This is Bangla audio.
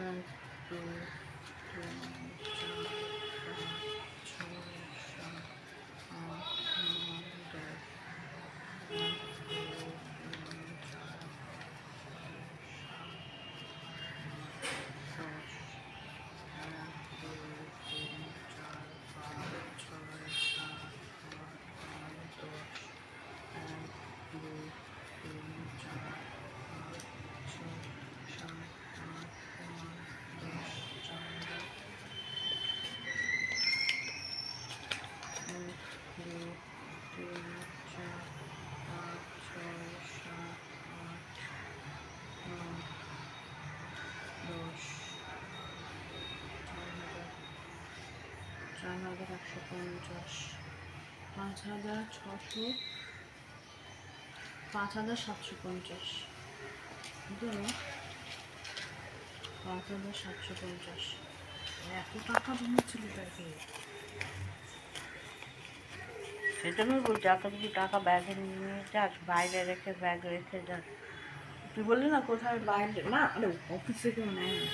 এক দুই তিন চার পাঁচ ছয় সাত আট নয় দশ। এক দুই তিন চার দশ। এক দুই তিন চার পাঁচ ছয় সাত আট নয় দশ। এক দুই তিন চার পাঁচ ছয় সাত আট নয় দশ। চার। এক দুই তিন চার পাঁচ ছয় সাত আট নয় দশ। 4,150, 5,600, 5,750, 5,750। এত টাকা জমেছিল ব্যাগে, সেজন্যই বলছি এত কিছু টাকা ব্যাগে নিয়ে যাস, বাইরে ব্যাগ রেখে যাস। তুই বললি না কোথায় বাইরে, না আরে অফিস থেকে নেয় না।